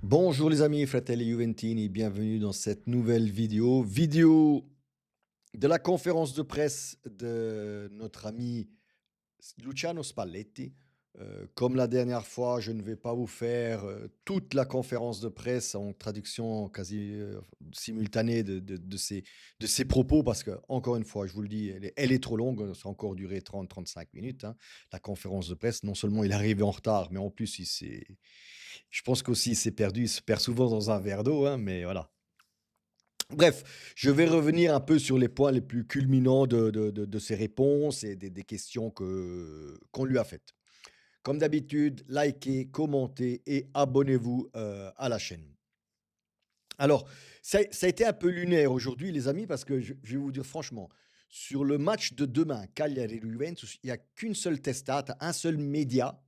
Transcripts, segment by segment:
Bonjour les amis, fratelli Juventini, bienvenue dans cette nouvelle vidéo de la conférence de presse de notre ami Luciano Spalletti. Comme la dernière fois, je ne vais pas vous faire toute la conférence de presse en traduction quasi simultanée de ses propos parce que, encore une fois, je vous le dis, elle est trop longue, ça a encore duré 30-35 minutes, hein. La conférence de presse, non seulement il est arrivé en retard, mais en plus, je pense qu'aussi il s'est perdu, il se perd souvent dans un verre d'eau, hein, mais voilà. Bref, je vais revenir un peu sur les points les plus culminants de ses réponses et des questions qu'on lui a faites. Comme d'habitude, likez, commentez et abonnez-vous à la chaîne. Alors, ça a été un peu lunaire aujourd'hui, les amis, parce que je vais vous dire franchement, sur le match de demain, Cagliari-Juventus, il n'y a qu'une seule testata, un seul média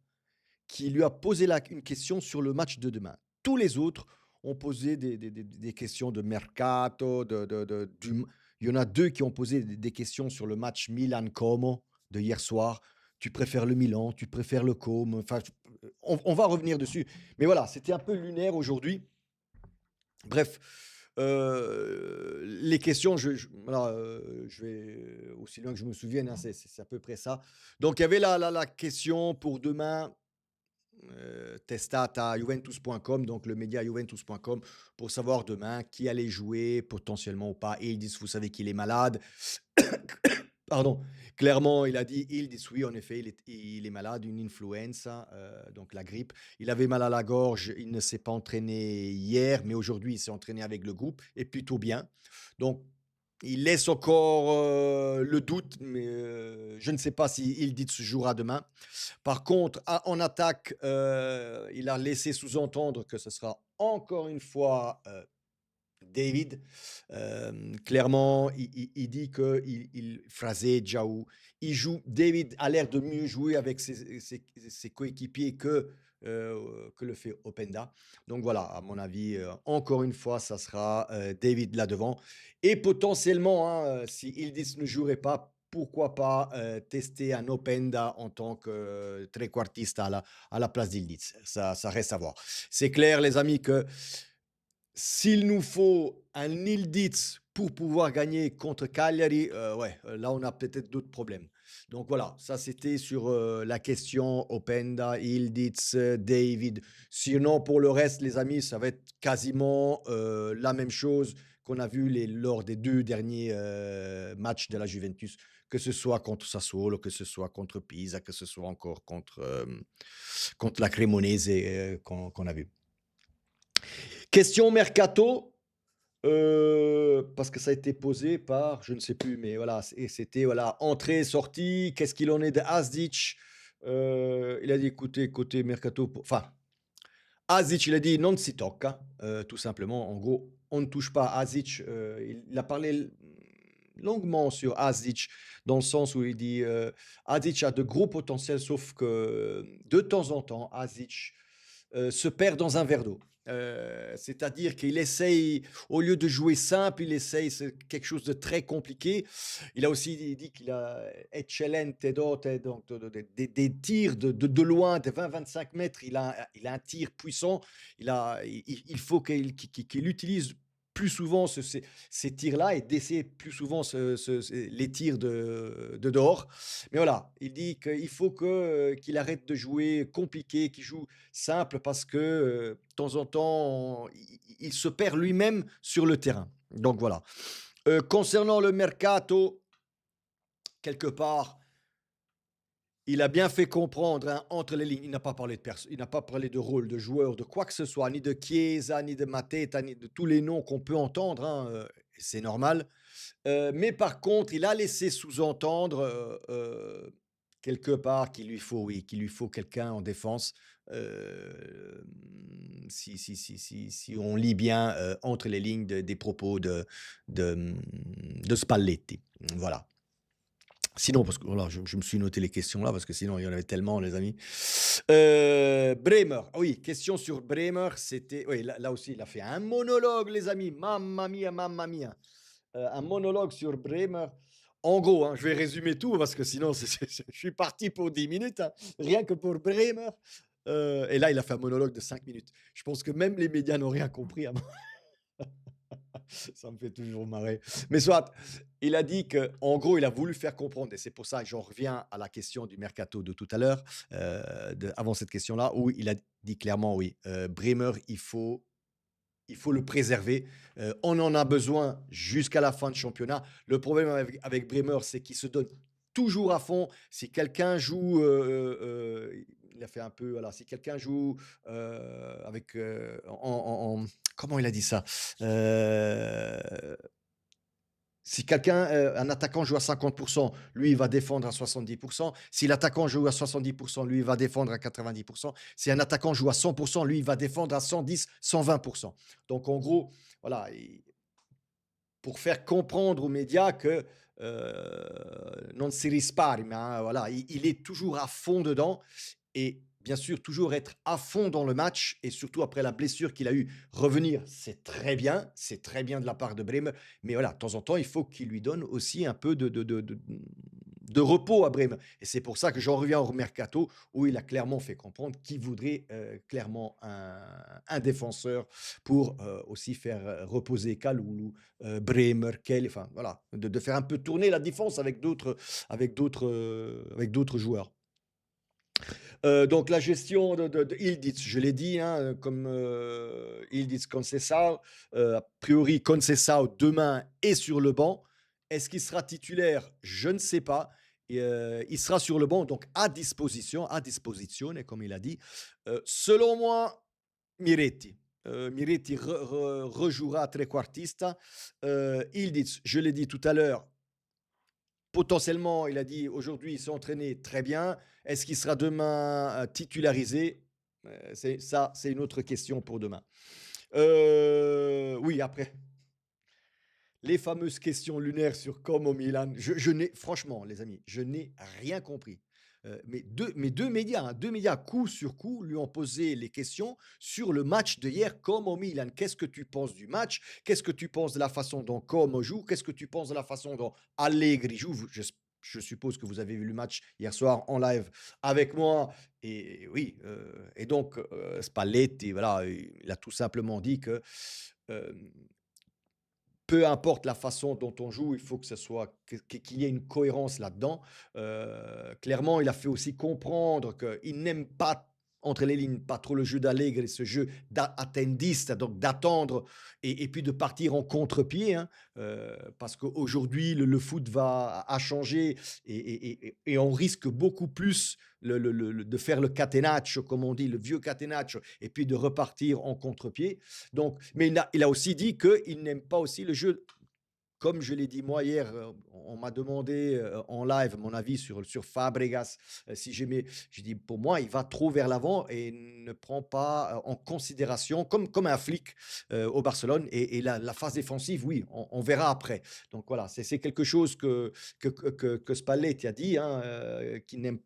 qui lui a posé une question sur le match de demain. Tous les autres ont posé des questions de mercato, il y en a deux qui ont posé des questions sur le match Milan-Como de hier soir. Tu préfères le Milan, tu préfères le Como, enfin, on va revenir dessus. Mais voilà, c'était un peu lunaire aujourd'hui. Bref, les questions, voilà, je vais aussi loin que je me souvienne, hein, c'est à peu près ça. Donc il y avait la question pour demain, testata Juventus.com, donc le média Juventus.com, pour savoir demain qui allait jouer potentiellement ou pas. Et ils disent, vous savez qu'il est malade. Pardon, clairement, il a dit, ils disent oui, en effet, il est malade, une influenza, donc la grippe. Il avait mal à la gorge, il ne s'est pas entraîné hier, mais aujourd'hui, il s'est entraîné avec le groupe et plutôt bien. Donc, il laisse encore le doute, mais je ne sais pas si il dit se jouera demain. Par contre, en attaque, il a laissé sous-entendre que ce sera encore une fois David. Clairement, il dit que Phrasé, Jaou, il joue. David a l'air de mieux jouer avec ses coéquipiers que le fait Openda. Donc voilà, à mon avis, encore une fois, ça sera David là devant. Et potentiellement, hein, si Ildis ne jouerait pas, pourquoi pas tester un Openda en tant que trequartista à la place d'Ildis. Ça reste à voir. C'est clair, les amis, que s'il nous faut un Ildiz pour pouvoir gagner contre Cagliari, ouais, là, on a peut-être d'autres problèmes. Donc voilà, ça c'était sur la question Openda, Ildiz, David. Sinon, pour le reste, les amis, ça va être quasiment la même chose qu'on a vu lors des deux derniers matchs de la Juventus, que ce soit contre Sassuolo, que ce soit contre Pisa, que ce soit encore contre la Cremonese qu'on a vu. Question mercato, parce que ça a été posé par, je ne sais plus, mais voilà, c'était voilà, entrée, sortie, qu'est-ce qu'il en est de Asdic? Il a dit, écoutez, côté mercato, enfin, Asic, il a dit non si tocca, tout simplement. En gros, on ne touche pas à Asic. Il a parlé longuement sur Asic, dans le sens où il dit Asic a de gros potentiels, sauf que de temps en temps, Asic se perd dans un verre d'eau. C'est-à-dire qu'il essaye, au lieu de jouer simple, il essaye quelque chose de très compliqué. Il a aussi dit qu'il a excellente dote, donc des tirs de loin, de 20-25 mètres. Il a un tir puissant. Il faut qu'il utilise plus souvent ces tirs-là et d'essayer plus souvent les tirs de dehors. Mais voilà, il dit qu'il faut qu'il arrête de jouer compliqué, qu'il joue simple parce que de temps en temps, il se perd lui-même sur le terrain. Donc voilà. Concernant le mercato, quelque part, il a bien fait comprendre, hein, entre les lignes. Il n'a pas parlé de rôle, de joueur, de quoi que ce soit, ni de Chiesa, ni de Mateta, ni de tous les noms qu'on peut entendre, hein, c'est normal. Mais par contre, il a laissé sous-entendre, quelque part qu'il lui faut, oui, qu'il lui faut quelqu'un en défense, si on lit bien, entre les lignes des propos de Spalletti. Voilà. Sinon, parce que voilà, je me suis noté les questions là, parce que sinon il y en avait tellement, les amis. Bremer, ah oui, question sur Bremer, c'était, oui, là aussi, il a fait un monologue, les amis. Mamma mia, mamma mia. Un monologue sur Bremer. En gros, hein, je vais résumer tout parce que sinon, je suis parti pour 10 minutes, hein, rien que pour Bremer. Et là, il a fait un monologue de 5 minutes. Je pense que même les médias n'ont rien compris à ça me fait toujours marrer. Mais soit, il a dit que, en gros, il a voulu faire comprendre, et c'est pour ça que j'en reviens à la question du mercato de tout à l'heure, avant cette question-là, où il a dit clairement, oui, Bremer, il faut le préserver. On en a besoin jusqu'à la fin du championnat. Le problème avec Bremer, c'est qu'il se donne toujours à fond. Si quelqu'un joue, il a fait un peu, voilà, si quelqu'un joue avec, comment il a dit ça? Euh, Si quelqu'un, un attaquant joue à 50, lui, il va défendre à 70. Si l'attaquant joue à 70, lui, il va défendre à 90. Si un attaquant joue à 100, lui, il va défendre à 110, 120. Donc en gros, voilà, pour faire comprendre aux médias que, non si risparmia, hein, voilà, il est toujours à fond dedans et bien sûr, toujours être à fond dans le match et surtout après la blessure qu'il a eue, revenir, c'est très bien de la part de Bremer, mais voilà, de temps en temps, il faut qu'il lui donne aussi un peu de repos à Bremer et c'est pour ça que j'en reviens au mercato où il a clairement fait comprendre qu'il voudrait, clairement un défenseur pour, aussi faire, reposer Kalulu, Bremer, Kelly, enfin voilà, de faire un peu tourner la défense avec d'autres joueurs. Donc la gestion de Ildiz, je l'ai dit, hein, comme, Ildiz Conceição, a priori Conceição demain est sur le banc. Est-ce qu'il sera titulaire? Je ne sais pas et il sera sur le banc, donc à disposizione comme il a dit. Selon moi, Miretti. Miretti rejouera trequartista. Ildiz, je l'ai dit tout à l'heure, potentiellement, il a dit aujourd'hui, il s'est entraîné très bien. Est-ce qu'il sera demain titularisé? C'est une autre question pour demain. Oui, après, les fameuses questions lunaires sur Como Milan, je n'ai, franchement, les amis, je n'ai rien compris. Mais deux médias, hein, deux médias, coup sur coup, lui ont posé les questions sur le match de hier, Como Milan. Qu'est-ce que tu penses du match? Qu'est-ce que tu penses de la façon dont Como joue? Qu'est-ce que tu penses de la façon dont Allegri joue? Je suppose que vous avez vu le match hier soir en live avec moi. Et oui, et donc Spalletti, voilà, il a tout simplement dit que euh, peu importe la façon dont on joue, il faut que ce soit qu'il y ait une cohérence là-dedans. Clairement, il a fait aussi comprendre qu'il n'aime pas, entre les lignes, pas trop le jeu d'Allegri et ce jeu d'attendiste, donc d'attendre et puis de partir en contre-pied, hein, parce qu'aujourd'hui, le foot a changé et on risque beaucoup plus de faire le catenaccio, comme on dit, le vieux catenaccio, et puis de repartir en contre-pied. Donc, mais il a aussi dit qu'il n'aime pas aussi le jeu. Comme je l'ai dit moi hier, on m'a demandé en live mon avis sur Fabregas. Si j'aimais, j'ai dit pour moi, il va trop vers l'avant et ne prend pas en considération, comme un flic au Barcelone. Et la phase défensive, oui, on verra après. Donc voilà, c'est quelque chose que Spalletti a dit, hein, qu'il n'aime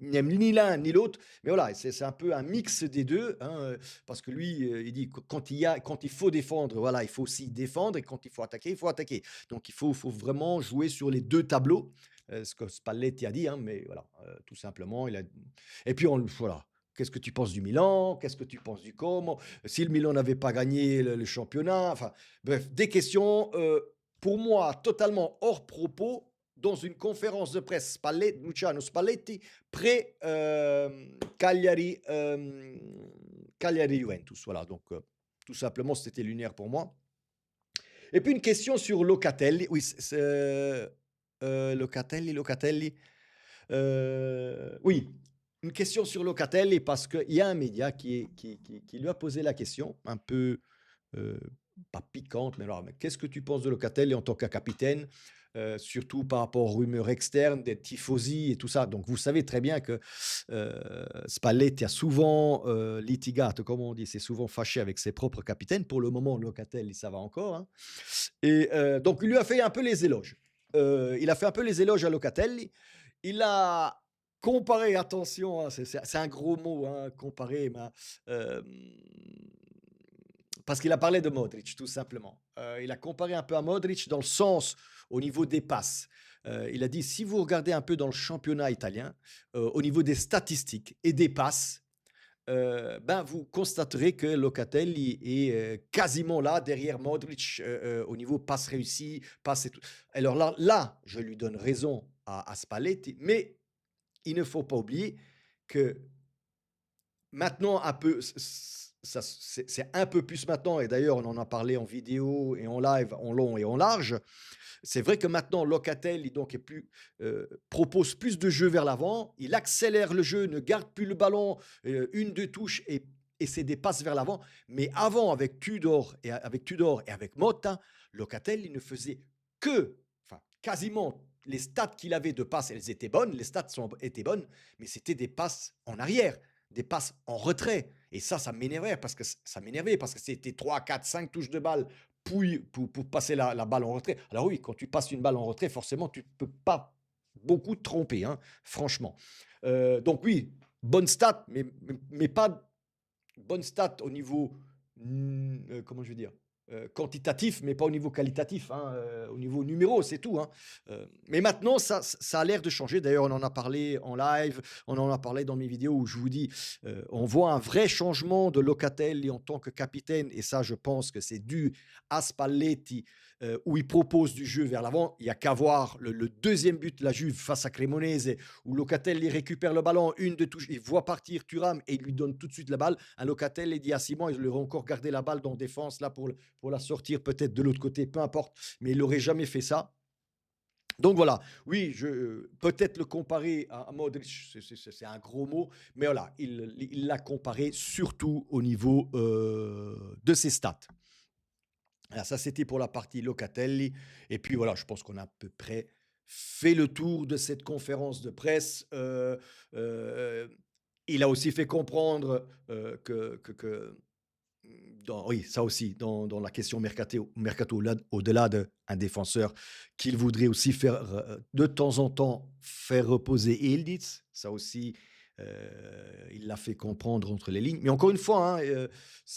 ni l'un ni l'autre, mais voilà, c'est un peu un mix des deux, hein, parce que lui, il dit que quand il faut défendre, voilà, il faut aussi défendre, et quand il faut attaquer, il faut attaquer. Donc il faut vraiment jouer sur les deux tableaux, ce que Spalletti a dit, hein, mais voilà, tout simplement, et puis voilà. Qu'est-ce que tu penses du Milan? Qu'est-ce que tu penses du Como? Si le Milan n'avait pas gagné le championnat, enfin, bref, des questions, pour moi, totalement hors propos, dans une conférence de presse, Luciano Spalletti, Cagliari, Cagliari Juventus. Voilà, donc tout simplement, c'était lunaire pour moi. Et puis une question sur Locatelli. Oui, Locatelli. Oui, une question sur Locatelli parce qu'il y a un média qui lui a posé la question, un peu euh, pas piquante, mais alors, mais qu'est-ce que tu penses de Locatelli en tant que capitaine, surtout par rapport aux rumeurs externes, des tifosi et tout ça. Donc vous savez très bien que Spalletti a souvent litigato, comme on dit, c'est souvent fâché avec ses propres capitaines. Pour le moment, Locatelli, ça va encore, hein. Et donc il lui a fait un peu les éloges. Il a fait un peu les éloges à Locatelli. Il a comparé, attention, hein, c'est un gros mot, hein, comparer, mais, euh, parce qu'il a parlé de Modric, tout simplement. Il a comparé un peu à Modric dans le sens, au niveau des passes. Il a dit, si vous regardez un peu dans le championnat italien, au niveau des statistiques et des passes, ben, vous constaterez que Locatelli est, quasiment là, derrière Modric, au niveau passes réussies, passes et tout. Alors là, je lui donne raison à Spalletti, mais il ne faut pas oublier que maintenant un peu, ça c'est un peu plus maintenant et d'ailleurs on en a parlé en vidéo et en live, en long et en large. C'est vrai que maintenant Locatelli donc est plus, propose plus de jeux vers l'avant, il accélère le jeu, ne garde plus le ballon, 1-2 touches et c'est des passes vers l'avant. Mais avant avec Tudor et avec Motta, Locatelli ne faisait que, enfin quasiment les stats qu'il avait de passes, elles étaient bonnes, les stats étaient bonnes, mais c'était des passes en arrière, des passes en retrait. Et ça m'énervait parce que c'était 3, 4, 5 touches de balle puis pour passer la balle en retrait. Alors oui, quand tu passes une balle en retrait, forcément, tu ne peux pas beaucoup te tromper, hein, franchement. Donc oui, bonne stat, mais pas bonne stat au niveau, comment je vais dire? Quantitatif, mais pas au niveau qualitatif, hein, au niveau numéro, c'est tout, hein. Mais maintenant, ça a l'air de changer. D'ailleurs, on en a parlé en live, on en a parlé dans mes vidéos où je vous dis, on voit un vrai changement de Locatelli en tant que capitaine et ça, je pense que c'est dû à Spalletti, où il propose du jeu vers l'avant. Il y a qu'à voir le 2e but de la Juve face à Cremonese où Locatelli récupère le ballon, une de touche, il voit partir Thuram et il lui donne tout de suite la balle. Un Locatelli dit à Simon, il aurait encore gardé la balle dans défense là pour la sortir peut-être de l'autre côté, peu importe, mais il n'aurait jamais fait ça. Donc voilà, oui, peut-être le comparer à Modric, c'est un gros mot, mais voilà, il l'a comparé surtout au niveau de ses stats. Alors ça, c'était pour la partie Locatelli. Et puis voilà, je pense qu'on a à peu près fait le tour de cette conférence de presse. Euh, il a aussi fait comprendre oui, ça aussi, dans la question mercato au-delà d'un défenseur, qu'il voudrait aussi faire de temps en temps faire reposer Yildiz. Ça aussi, il l'a fait comprendre entre les lignes. Mais encore une fois, hein,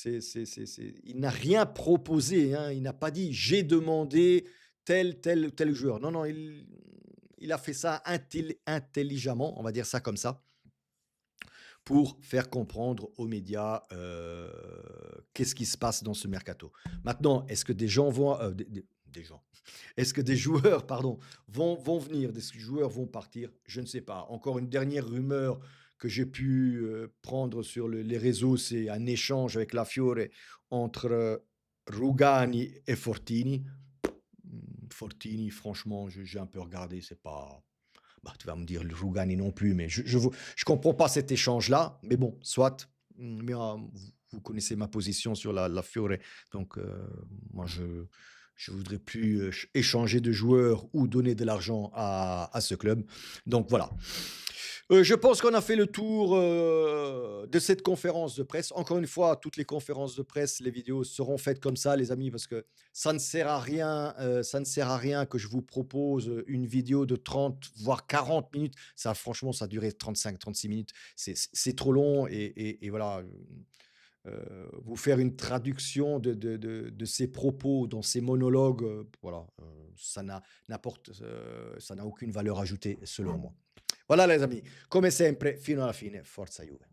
il n'a rien proposé. Hein, il n'a pas dit j'ai demandé tel joueur. Non, non, il a fait ça intelligemment, on va dire ça comme ça pour faire comprendre aux médias qu'est-ce qui se passe dans ce mercato. Maintenant, est-ce que des gens vont, des gens, est-ce que des joueurs, pardon, vont venir, des joueurs vont partir? Je ne sais pas. Encore une dernière rumeur que j'ai pu prendre sur les réseaux, c'est un échange avec la Fiore entre Rugani et Fortini. Fortini, franchement, j'ai un peu regardé, c'est pas, bah, tu vas me dire le Rougani non plus, mais je comprends pas cet échange-là. Mais bon, soit. Mais vous connaissez ma position sur la Fiore. Donc, moi, je voudrais plus échanger de joueurs ou donner de l'argent à ce club. Donc, voilà. Je pense qu'on a fait le tour de cette conférence de presse. Encore une fois, toutes les conférences de presse, les vidéos seront faites comme ça, les amis, parce que ça ne sert à rien, ça ne sert à rien que je vous propose une vidéo de 30, voire 40 minutes. Ça, franchement, ça a duré 35, 36 minutes. C'est trop long et voilà. Vous faire une traduction de ces propos dans ces monologues, voilà, ça n'a aucune valeur ajoutée selon moi. Voilà les amis, come sempre, fino alla fine, forza Juve.